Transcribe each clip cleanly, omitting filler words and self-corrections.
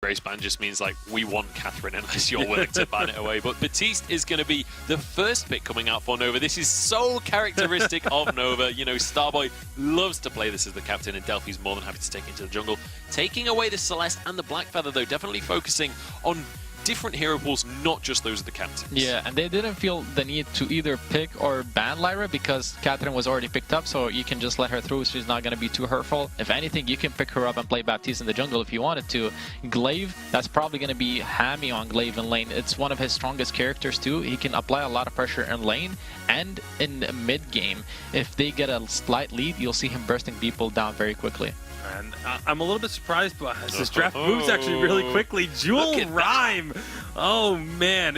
Grace ban just means like we want Catherine unless you're willing to ban it away. But Baptiste is going to be the first pick coming out for Nova. This is so characteristic of Nova. You know, Starboy loves to play this as the captain, and Delphi's more than happy to take it into the jungle. Taking away the Celeste and the Black Feather, though, definitely focusing on different hero pools, not just those of the captains. Yeah, and they didn't feel the need to either pick or ban Lyra because Catherine was already picked up, so you can just let her through. She's not going to be too hurtful. If anything, you can pick her up and play Baptiste in the jungle if you wanted to. Glaive, that's probably going to be hammy on Glaive in lane. It's one of his strongest characters too. He can apply a lot of pressure in lane and in mid-game. If they get a slight lead, you'll see him bursting people down very quickly. And I'm a little bit surprised by this draft moves actually really quickly. Jewel Rhyme. Oh man,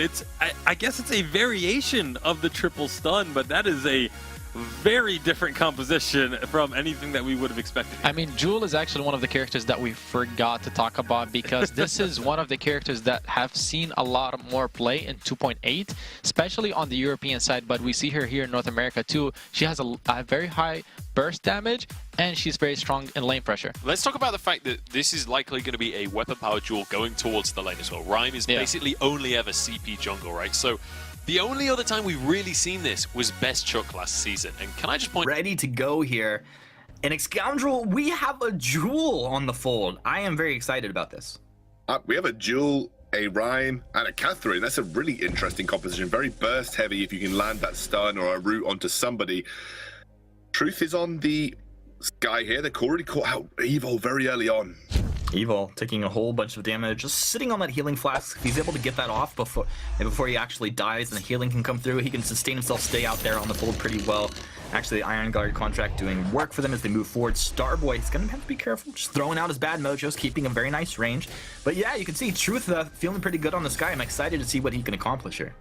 I guess it's a variation of the triple stun, but that is a very different composition from anything that we would have expected. I mean, Jewel is actually one of the characters that we forgot to talk about because this is one of the characters that have seen a lot more play in 2.8, especially on the European side, but we see her here in North America too. She has a very high burst damage, and she's very strong in lane pressure. Let's talk about the fact that this is likely going to be a weapon power duel going towards the lane as well. Rhyme is basically only ever CP jungle, right? So the only other time we've really seen this was Best Chuck last season. And can I just point... Ready to go here. And Scoundrel, we have a Jewel on the fold. I am very excited about this. We have a Jewel, a Rhyme, and a Catherine. That's a really interesting composition. Very burst heavy if you can land that stun or a root onto somebody. Truth is on the Sky here. They've already caught out Evo very early on. Evo taking a whole bunch of damage, just sitting on that healing flask. He's able to get that off before he actually dies, and the healing can come through. He can sustain himself, stay out there on the fold pretty well. Actually, the Iron Guard contract doing work for them as they move forward. Starboy is going to have to be careful, just throwing out his bad mojos, keeping a very nice range. But yeah, you can see Truth feeling pretty good on the Sky. I'm excited to see what he can accomplish here.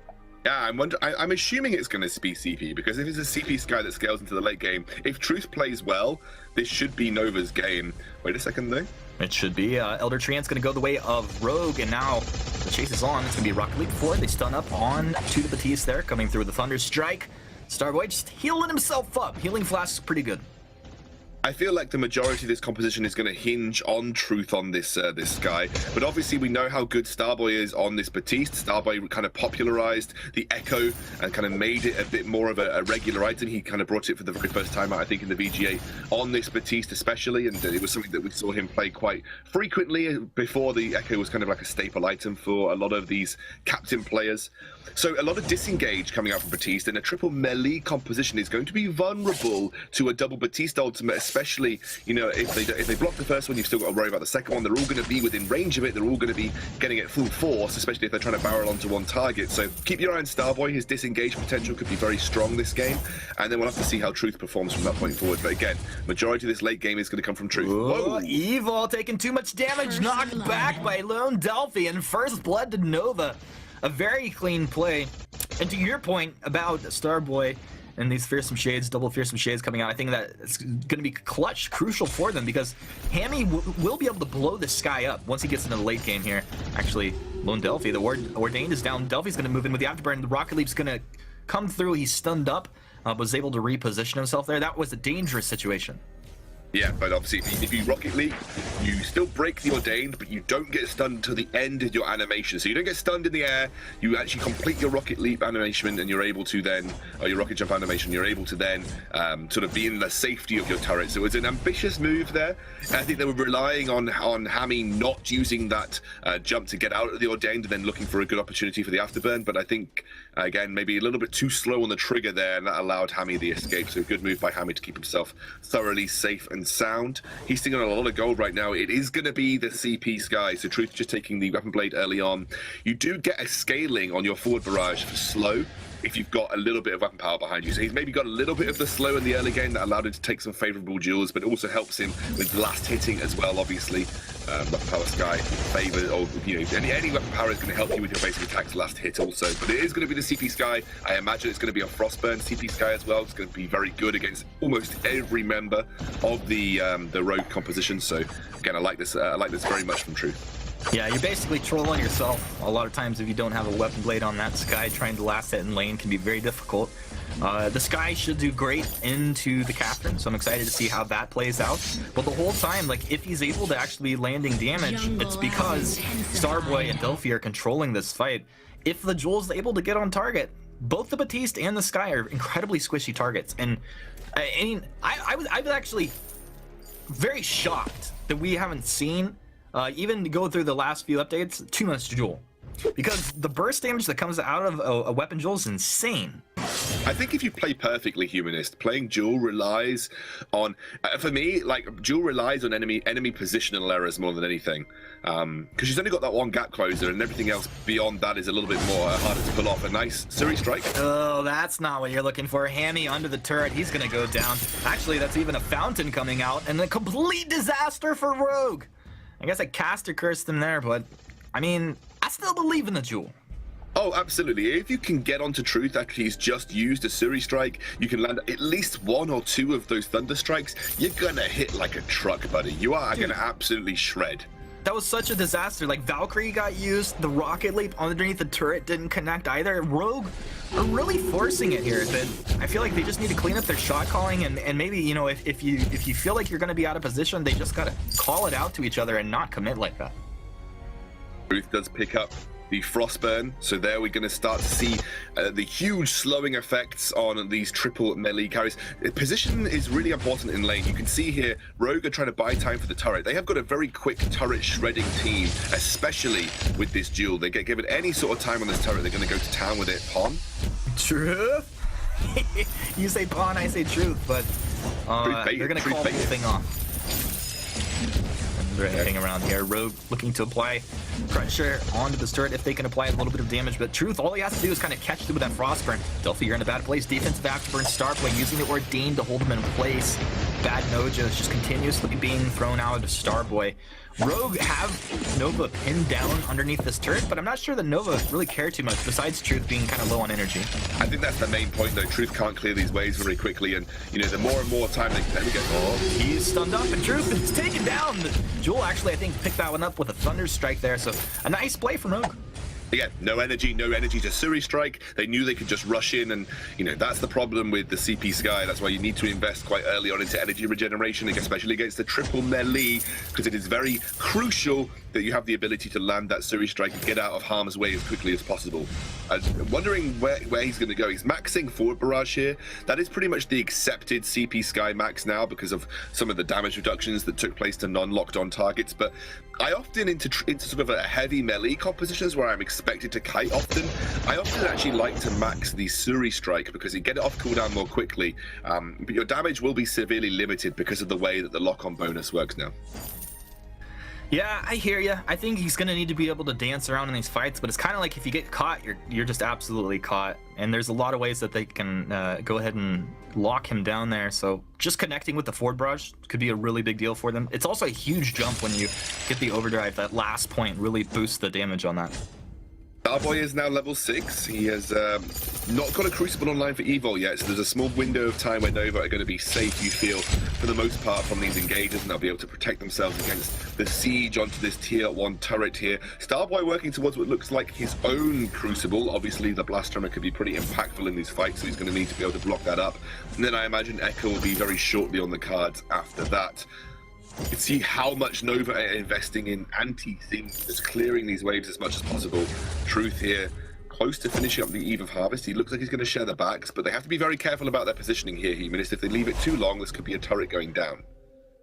Yeah, I'm assuming it's going to be CP, because if it's a CP Sky that scales into the late game, if Truth plays well, this should be Nova's game. Wait a second, though. It should be. Elder Treant's going to go the way of Rogue, and now the chase is on. It's going to be Rocket Leap forward. They stun up on to the Baptiste there, coming through with the Thunder Strike. Starboy just healing himself up. Healing Flask is pretty good. I feel like the majority of this composition is going to hinge on Truth on this this Sky, but obviously we know how good Starboy is on this Baptiste. Starboy kind of popularized the Echo and kind of made it a bit more of a regular item. He kind of brought it for the very first time out, I think, in the VGA on this Baptiste especially, and it was something that we saw him play quite frequently before. The Echo was kind of like a staple item for a lot of these captain players. So a lot of disengage coming out from Baptiste, and a triple melee composition is going to be vulnerable to a double Baptiste ultimate, especially, you know, if they block the first one, you've still got to worry about the second one. They're all going to be within range of it. They're all going to be getting it full force, especially if they're trying to barrel onto one target. So keep your eye on Starboy. His disengage potential could be very strong this game, and then we'll have to see how Truth performs from that point forward. But again, majority of this late game is going to come from Truth. Whoa, Evil taking too much damage, knocked back by Lone Delphi, and first blood to Nova. A very clean play. And to your point about Starboy and these Fearsome Shades, double Fearsome Shades coming out, I think that it's going to be crucial for them, because Hammy will be able to blow this Sky up once he gets into the late game here. Actually, Lone Delphi, the Ordained is down. Delphi's going to move in with the Afterburn. The Rocket Leap's going to come through. He's stunned up, was able to reposition himself there. That was a dangerous situation. Yeah, but obviously if you Rocket Leap, you still break the Ordained, but you don't get stunned until the end of your animation. So you don't get stunned in the air, you actually complete your Rocket Leap animation, and you're able to then, or your Rocket Jump animation, you're able to then sort of be in the safety of your turret. So it was an ambitious move there. And I think they were relying on Hammy not using that jump to get out of the Ordained and then looking for a good opportunity for the Afterburn. But I think, again, maybe a little bit too slow on the trigger there, and that allowed Hammy the escape. So a good move by Hammy to keep himself thoroughly safe and sound. He's sitting on a lot of gold right now. It is going to be the CP Sky, so Truth just taking the Weapon Blade early on. You do get a scaling on your forward barrage for slow if you've got a little bit of weapon power behind you. So he's maybe got a little bit of the slow in the early game that allowed him to take some favorable duels, but it also helps him with last hitting as well, obviously. Weapon power Sky favor, or you know, any weapon power is going to help you with your basic attacks last hit also. But it is going to be the CP Sky. I imagine it's going to be a Frostburn CP Sky as well. It's going to be very good against almost every member of the rogue composition. So again, I like this very much from Truth. Yeah, you're basically trolling yourself. A lot of times if you don't have a Weapon Blade on that Sky, trying to last hit in lane can be very difficult. The Sky should do great into the Catherine, so I'm excited to see how that plays out. But the whole time, like, if he's able to actually be landing damage, it's because Starboy and Delphi are controlling this fight. If the Jule's able to get on target, both the Batiste and the Sky are incredibly squishy targets. And I mean, I was actually very shocked that we haven't seen, even to go through the last few updates, too much Jule. Because the burst damage that comes out of a weapon Jule is insane. I think if you play perfectly Humanist, playing Jule relies on, for me, like, Jule relies on enemy positional errors more than anything. Because she's only got that one gap closer, and everything else beyond that is a little bit more harder to pull off. A nice Suri strike. Oh, that's not what you're looking for. Hammy under the turret, he's gonna go down. Actually, that's even a fountain coming out, and a complete disaster for Rogue. I guess I caster cursed him there, but I mean, I still believe in the Jule. Oh, absolutely. If you can get onto Truth after he's just used a Suri strike, you can land at least 1 or 2 of those Thunder Strikes, you're gonna hit like a truck, buddy. You are gonna absolutely shred. That was such a disaster. Like, Valkyrie got used, the rocket leap underneath the turret didn't connect either. Rogue are really forcing it here. But I feel like they just need to clean up their shot calling, and maybe, you know, if you feel like you're gonna be out of position, they just gotta call it out to each other and not commit like that. Truth does pick up the Frostburn, so there we're going to start to see the huge slowing effects on these triple melee carries. Position is really important in lane. You can see here, Rogue are trying to buy time for the turret. They have got a very quick turret shredding team, especially with this duel. They get given any sort of time on this turret, they're going to go to town with it. Pon? Truth? You say pawn, I say truth, but they're going to call the whole thing off. Or anything around here. Rogue looking to apply pressure onto the turret if they can apply a little bit of damage, but Truth, all he has to do is kind of catch through with that Frostburn. Delphi, you're in a bad place. Defensive afterburn, Starboy using the Ordained to hold him in place. Bad Noja is just continuously being thrown out of Starboy. Rogue have Nova pinned down underneath this turret, but I'm not sure that Nova really cared too much, besides Truth being kind of low on energy. I think that's the main point, though. Truth can't clear these waves very quickly, and, you know, the more and more time they get... Oh, he's stunned up, and Truth is taken down. Jule actually, I think, picked that one up with a Thunder Strike there, so a nice play from Rogue. Again, no energy to Suri strike. They knew they could just rush in, and, you know, that's the problem with the CP Sky. That's why you need to invest quite early on into energy regeneration, especially against the triple melee, because it is very crucial that you have the ability to land that Suri strike and get out of harm's way as quickly as possible. I'm wondering where he's going to go. He's maxing forward barrage here. That is pretty much the accepted CP Sky max now because of some of the damage reductions that took place to non-locked on targets, but I often into sort of a heavy melee compositions where I'm expected to kite often. I often actually like to max the Suri strike because you get it off cooldown more quickly, but your damage will be severely limited because of the way that the lock-on bonus works now. Yeah, I hear you. I think he's gonna need to be able to dance around in these fights, but it's kind of like if you get caught, you're just absolutely caught. And there's a lot of ways that they can go ahead and lock him down there. So just connecting with the forward barrage could be a really big deal for them. It's also a huge jump when you get the overdrive. That last point really boosts the damage on that. Starboy is now level 6. He has not got a Crucible online for Evil yet, so there's a small window of time where Nova are going to be safe, you feel, for the most part from these engages, and they'll be able to protect themselves against the siege onto this tier 1 turret here. Starboy working towards what looks like his own Crucible. Obviously, the Blast Tremor could be pretty impactful in these fights, so he's going to need to be able to block that up. And then I imagine Echo will be very shortly on the cards after that. You can see how much Nova are investing in anti-sync, just clearing these waves as much as possible. Truth here, close to finishing up the Eve of Harvest. He looks like he's going to share the backs, but they have to be very careful about their positioning here, Humanist. If they leave it too long, this could be a turret going down.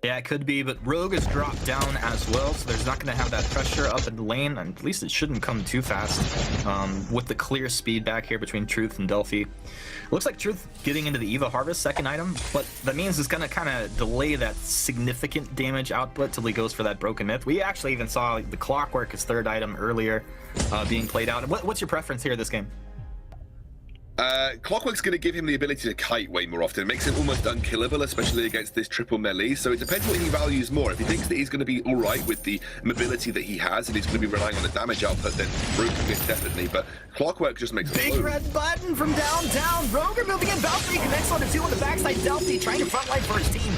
Yeah, it could be, but Rogue is dropped down as well, so there's not going to have that pressure up in the lane, and at least it shouldn't come too fast with the clear speed back here between Truth and Delphi. Looks like Truth getting into the Eva Harvest second item, but that means it's going to kind of delay that significant damage output till he goes for that Broken Myth. We actually even saw the Clockwork as third item earlier being played out. What's your preference here this game? Clockwork's going to give him the ability to kite way more often. It makes him almost unkillable, especially against this triple melee. So it depends what he values more. If he thinks that he's going to be alright with the mobility that he has and he's going to be relying on the damage output, then Broken Myth definitely. But Clockwork just makes Big red button from downtown. Rogue moving in. Valkyrie connects on the 2 on the backside. Delphi trying to frontline for his team.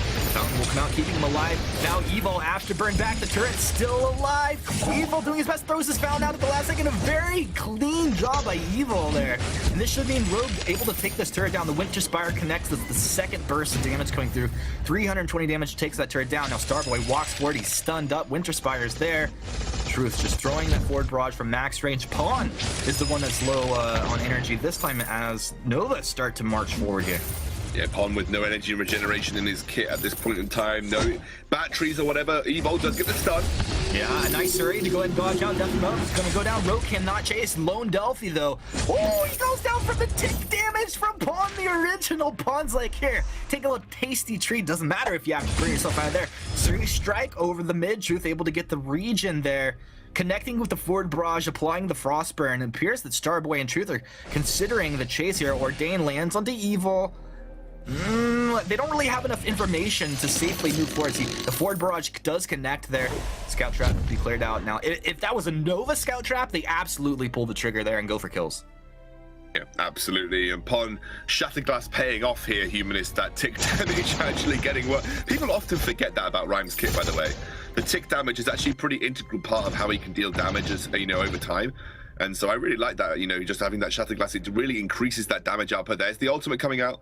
Nothing will come out, keeping him alive. Now Evil, afterburn back, the turret still alive. Evil doing his best, throws his found out at the last second. A very clean job by Evil there. And this should mean Rogue able to take this turret down. The Winter Spire connects. That's the second burst of damage coming through. 320 damage takes that turret down. Now Starboy walks forward, he's stunned up. Winter Spire's there. Truth just throwing that forward barrage from max range. Pawn is the one that's low on energy this time as Nova start to march forward here. Yeah, Pon with no energy and regeneration in his kit at this point in time. No batteries or whatever. Evo does get the stun. Yeah, a nice Surrey to go ahead and dodge out. Death Mode is going to go down. Rogue cannot chase. Lone Delphi, though. Oh, he goes down from the tick damage from Pawn, the original. Pawn's like, here, take a little tasty treat. Doesn't matter if you have to bring yourself out of there. Surrey strike over the mid. Truth able to get the regen there. Connecting with the forward barrage, applying the Frostburn. It appears that Starboy and Truth are considering the chase here. Ordain lands onto Evil. They don't really have enough information to safely move forward. See, the forward barrage does connect there. Scout trap be cleared out. Now, if that was a Nova scout trap, they absolutely pull the trigger there and go for kills. Yeah, absolutely. And Pon, Shattered Glass paying off here, Humanist. That tick damage actually getting what people often forget that about Rhyme's kit, by the way. The tick damage is actually a pretty integral part of how he can deal damage, as you know, over time. And so I really like that, you know, just having that Shattered Glass, it really increases that damage output. There's the ultimate coming out.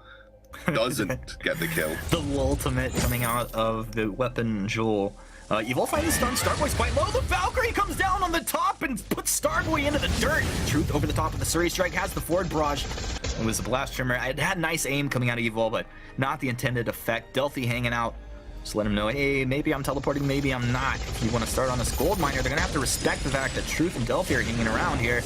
Doesn't get the kill. The ultimate coming out of the weapon Jewel. Evil finally stunned. Starboy's quite low. The Valkyrie comes down on the top and puts Starboy into the dirt. Truth over the top of the Surrey strike has the forward barrage. It was a blast trimmer. It had nice aim coming out of Evil, but not the intended effect. Delphi hanging out. Just let him know, hey, maybe I'm teleporting, maybe I'm not. If you want to start on this gold miner, they're going to have to respect the fact that Truth and Delphi are hanging around here.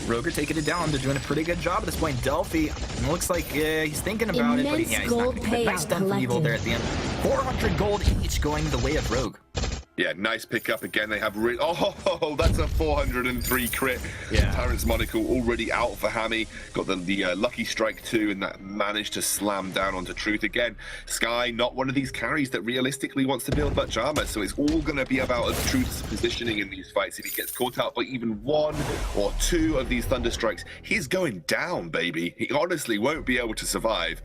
Rogue are taking it down. They're doing a pretty good job at this point. Delphi, looks like he's thinking about it, but yeah, he's not going to. Nice stun from Evil there at the end. 400 gold each going the way of Rogue. Yeah, nice pickup again. They have oh, that's a 403 crit. Yeah. Tyrant's Monocle already out for Hammy. Got the lucky strike too, and that managed to slam down onto Truth again. Sky, not one of these carries that realistically wants to build much armor, so it's all going to be about Truth's positioning in these fights. If he gets caught out by even one or two of these Thunder Strikes, he's going down, baby. He honestly won't be able to survive.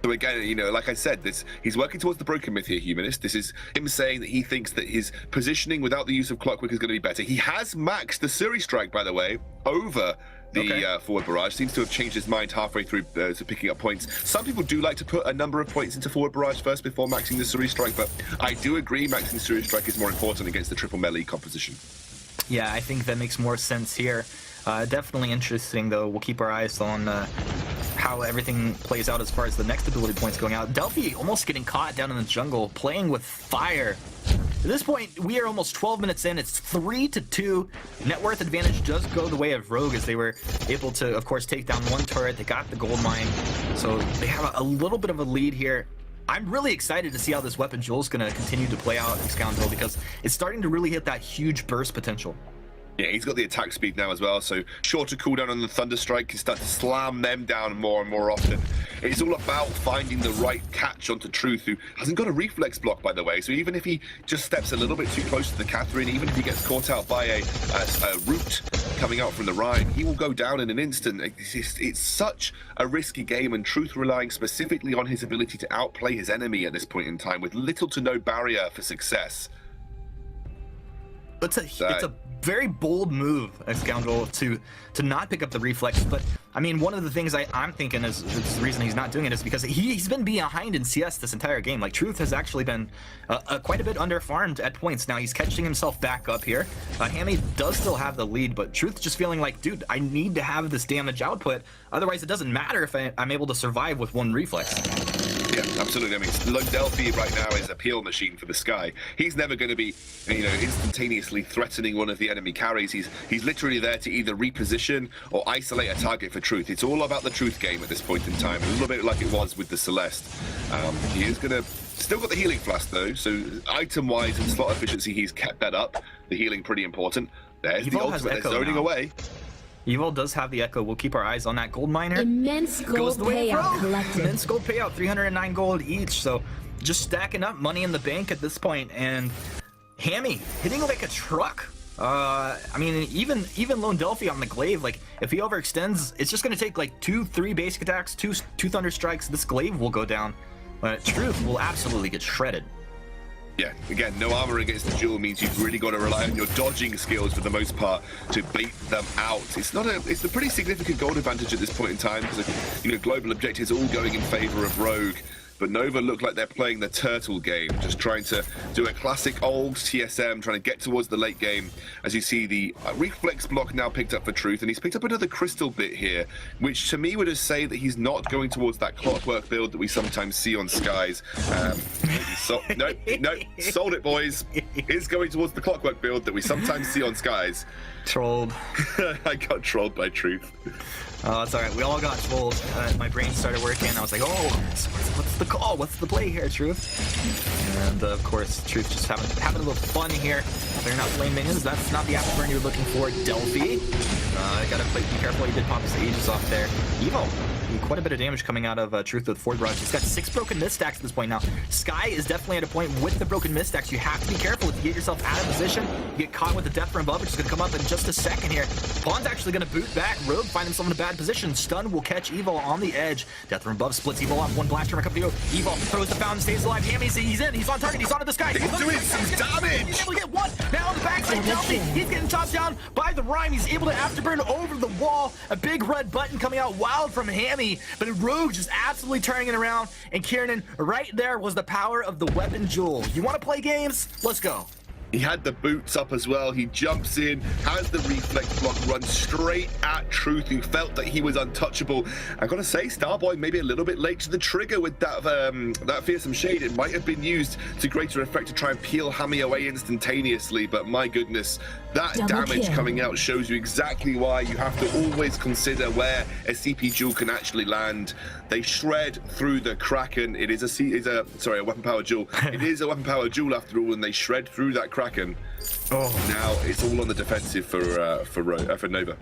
So again, you know, like I said, he's working towards the broken myth here, Humanist. This is him saying that he thinks that his positioning without the use of Clockwork is going to be better. He has maxed the Surrey strike, by the way, over the forward barrage. Seems to have changed his mind halfway through to picking up points. Some people do like to put a number of points into forward barrage first before maxing the Surrey strike, but I do agree maxing Surrey strike is more important against the triple melee composition. Yeah, I think that makes more sense here. Definitely interesting, though. We'll keep our eyes on how everything plays out as far as the next ability points going out. Delphi almost getting caught down in the jungle, playing with fire. At this point, we are almost 12 minutes in. It's 3-2. Net worth advantage does go the way of Rogue, as they were able to, of course, take down one turret. They got the gold mine, so they have a little bit of a lead here. I'm really excited to see how this weapon Jewel is going to continue to play out in Scoundrel, because it's starting to really hit that huge burst potential. Yeah, he's got the attack speed now as well, so shorter cooldown on the Thunder Strike can start to slam them down more and more often. It's all about finding the right catch onto Truth, who hasn't got a reflex block, by the way, so even if he just steps a little bit too close to the Catherine, even if he gets caught out by a root coming out from the Rhine, he will go down in an instant. It's such a risky game, and Truth relying specifically on his ability to outplay his enemy at this point in time with little to no barrier for success. It's a very bold move, a Scoundrel, to not pick up the reflex. But I mean, one of the things I'm thinking is the reason he's not doing it is because he's been behind in CS this entire game. Like, Truth has actually been quite a bit under-farmed at points. Now he's catching himself back up here. Hammy does still have the lead, but Truth just feeling like, dude, I need to have this damage output. Otherwise, it doesn't matter if I'm able to survive with one reflex. Yeah, absolutely. I mean, Lone Delphi right now is a peel machine for the Sky. He's never going to be, you know, instantaneously threatening one of the enemy carries. He's literally there to either reposition or isolate a target for Truth. It's all about the Truth game at this point in time, a little bit like it was with the Celeste. He is going to still got the healing flask though, so item-wise and slot efficiency, he's kept that up. The healing pretty important. There's the ultimate. They're zoning away. Evil does have the Echo. We'll keep our eyes on that gold miner. Immense gold payout collected. Immense gold payout, 309 gold each. So just stacking up money in the bank at this point. And Hammy hitting like a truck. I mean, even Lone Delphi on the glaive, like if he overextends, it's just gonna take like 2-3 basic attacks, two Thunder Strikes. This glaive will go down. But Truth will absolutely get shredded. Yeah, again, no armor against the Jewel means you've really got to rely on your dodging skills for the most part to bait them out. It's a pretty significant gold advantage at this point in time because, you know, global objectives all going in favor of Rogue. But Nova look like they're playing the turtle game, just trying to do a classic old TSM, trying to get towards the late game. As you see, the reflex block now picked up for Truth, and he's picked up another crystal bit here, which to me would just say that he's not going towards that clockwork build that we sometimes see on Skies. No, sold it, boys. Is going towards the clockwork build that we sometimes see on Skies. Trolled. I got trolled by Truth. Oh, it's alright. We all got trolled. My brain started working. I was like, oh, what's the call? What's the play here, Truth? And of course, Truth just having a little fun here. They're not playing minions. That's not the afterburn you're looking for. Delphi. Gotta be careful. He did pop his Aegis off there. Evo. Quite a bit of damage coming out of Truth with Ford Barrage. He's got 6 broken mist stacks at this point now. Sky is definitely at a point with the broken mist stacks. You have to be careful. If you get yourself out of position, you get caught with the death from above, which is going to come up in just a second here. Bond's actually going to boot back. Rogue find himself in a bad position. Stun will catch Evo on the edge. Death from above splits Evo off. One blast from a couple to go. Evo throws the fountain, stays alive. Hammy, he's in. He's on target. He's onto the sky. He's doing some damage. He's able to get one. Now on the backside, Delphi. He's getting chopped down by the Rhyme. He's able to afterburn over the wall. A big red button coming out wild from Hammy, but Rogue just absolutely turning it around. And Kieran, right there was the power of the weapon Jewel. You want to play games? Let's go. He had the boots up as well. He jumps in, has the reflex block, runs straight at Truth, who felt that he was untouchable. I gotta say, Starboy maybe a little bit late to the trigger with that fearsome shade. It might have been used to greater effect to try and peel Hammy away instantaneously, but my goodness, that damage coming out shows you exactly why you have to always consider where a CP Jewel can actually land. They shred through the Kraken. It is a weapon power Jewel. It is a weapon power Jewel after all, and they shred through that Kraken. Oh, now it's all on the defensive for Nova.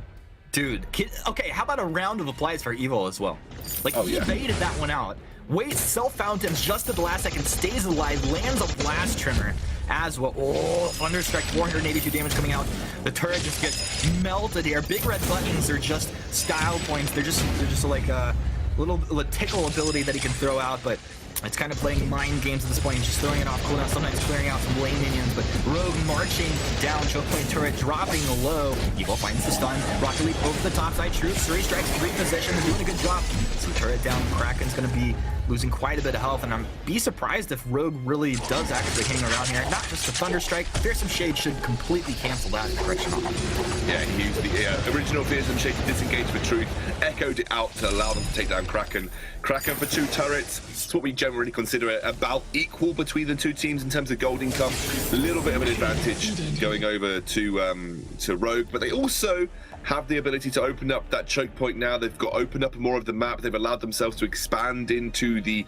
Dude, okay, how about a round of applause for Evo as well? Like, he baited that one out. Waits self-fountains just at the last second, stays alive, lands a blast trimmer as well. Oh, Thunderstrike, 482 damage coming out. The turret just gets melted here. Big red buttons are just style points. They're just like a little tickle ability that he can throw out, but it's kind of playing mind games at this point. He's just throwing it off cooldown, sometimes clearing out some lane minions, but Rogue marching down, choke point turret, dropping low. Evo finds the stun. Rocket Leap over the top side. Truth, 3 strikes, 3 position. They're doing a good job. See turret down. Kraken's going to be losing quite a bit of health, and I'm be surprised if Rogue really does actually hang around here. Not just the Thunderstrike. Fearsome Shade should completely cancel that correction on him. Yeah, he used the original Fearsome Shade to disengage with Truth, echoed it out to allow them to take down Kraken. Kraken for 2 turrets. It's what we generally consider about equal between the two teams in terms of gold income. A little bit of an advantage going over to Rogue, but they also have the ability to open up that choke point now. They've got opened up more of the map. They've allowed themselves to expand into the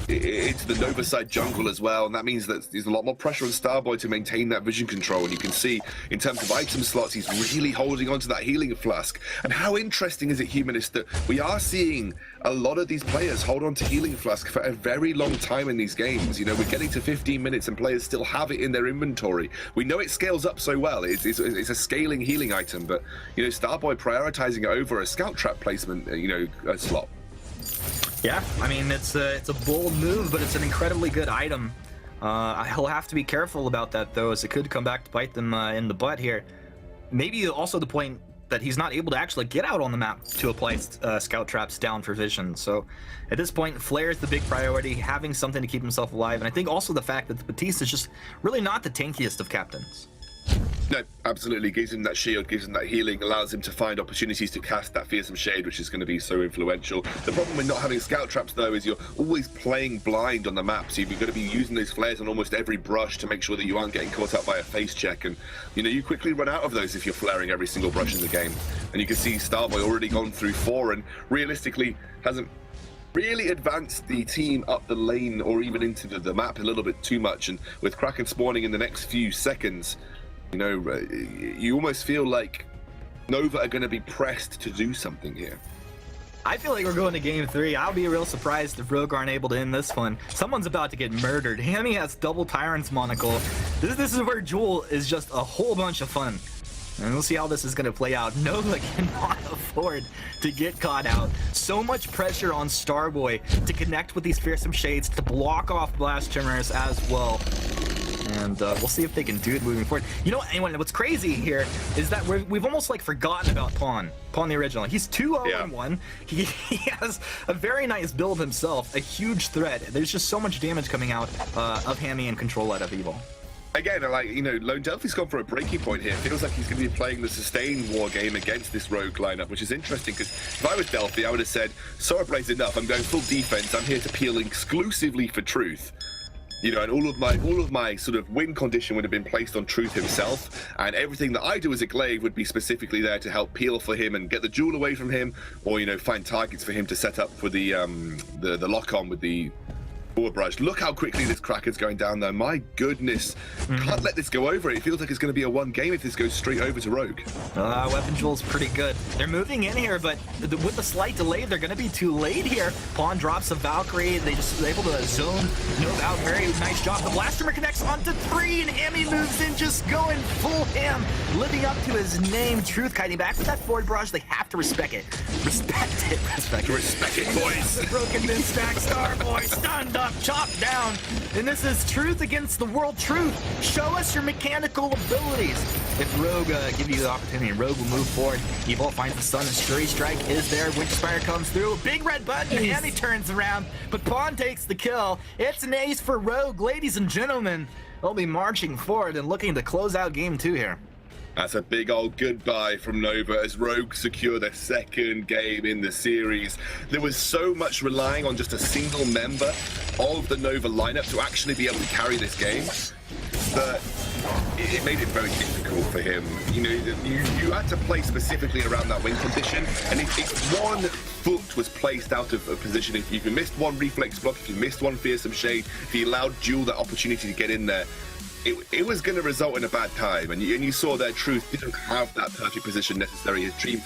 Nova side jungle as well, and that means that there's a lot more pressure on Starboy to maintain that vision control. And you can see in terms of item slots, he's really holding on to that healing flask. And how interesting is it, Humanist, that we are seeing a lot of these players hold on to healing flask for a very long time in these games. You know, we're getting to 15 minutes and players still have it in their inventory. We know it scales up so well. It's a scaling healing item, but you know, Starboy prioritizing it over a scout trap placement, a slot. Yeah, I mean, it's a bold move, but it's an incredibly good item. He'll have to be careful about that, though, as it could come back to bite them in the butt here. Maybe also the point that he's not able to actually get out on the map to apply scout traps down for vision. So at this point, Flare is the big priority, having something to keep himself alive. And I think also the fact that the Batiste is just really not the tankiest of captains. No, absolutely. Gives him that shield, gives him that healing, allows him to find opportunities to cast that fearsome shade, which is going to be so influential. The problem with not having scout traps, though, is you're always playing blind on the map, so you've got to be using those flares on almost every brush to make sure that you aren't getting caught up by a face check. And you quickly run out of those if you're flaring every single brush in the game. And you can see Starboy already gone through 4 and realistically hasn't really advanced the team up the lane or even into the map a little bit too much. And with Kraken spawning in the next few seconds, you almost feel like Nova are going to be pressed to do something here. I feel like we're going to game 3. I'll be real surprised if Rogue aren't able to end this one. Someone's about to get murdered. Hammy has double Tyrant's monocle. This is where Jewel is just a whole bunch of fun. And we'll see how this is going to play out. Nova cannot afford to get caught out. So much pressure on Starboy to connect with these fearsome shades, to block off blast trimmers as well. And we'll see if they can do it moving forward. You know, anyone, what's crazy here is that we've almost like forgotten about Pawn the original. He's 2-0-1. He has a very nice build himself, a huge threat. There's just so much damage coming out of Hammy and control out of Evil. Again, like, you know, Lone Delphi's gone for a breaking point here. Feels like he's going to be playing the sustained war game against this rogue lineup, which is interesting because if I was Delphi, I would have said, Sora plays enough. I'm going full defense. I'm here to peel exclusively for Truth. You know, and all of my sort of win condition would have been placed on Truth himself, and everything that I do as a glaive would be specifically there to help peel for him and get the jewel away from him, or, you know, find targets for him to set up for the lock on with the forward brush. Look how quickly this Kraken's going down though. My goodness. Can't let this go over. It feels like it's going to be a one game if this goes straight over to Rogue. Weapon Jewel's pretty good. They're moving in here, but with the slight delay, they're going to be too late here. Pawn drops a Valkyrie. They're able to zone Nova out. Very nice job. The Blaster connects onto 3, and Hammy moves in, just going full ham, living up to his name. Truth kiting back with that forward barrage. They have to respect it. Respect it. Respect it, boys. Broken min stack. Starboy stunned up, chopped down, and this is Truth against the world. Truth, show us your mechanical abilities. If Rogue give you the opportunity, Rogue will move forward. Evil finds the sun, and Stray Strike is there. Witchspire comes through, big red button, and Hammy turns around, but Pawn takes the kill. It's an ace for Rogue, ladies and gentlemen. They'll be marching forward and looking to close out game 2 here. That's a big old goodbye from Nova as Rogue secure their second game in the series. There was so much relying on just a single member of the Nova lineup to actually be able to carry this game that it made it very difficult for him. You know, you had to play specifically around that win condition, and if one foot was placed out of position, if you missed one reflex block, if you missed one fearsome shade, if you allowed Jewel that opportunity to get in there, it was going to result in a bad time, and you saw that Truth didn't have that perfect position necessary. His dream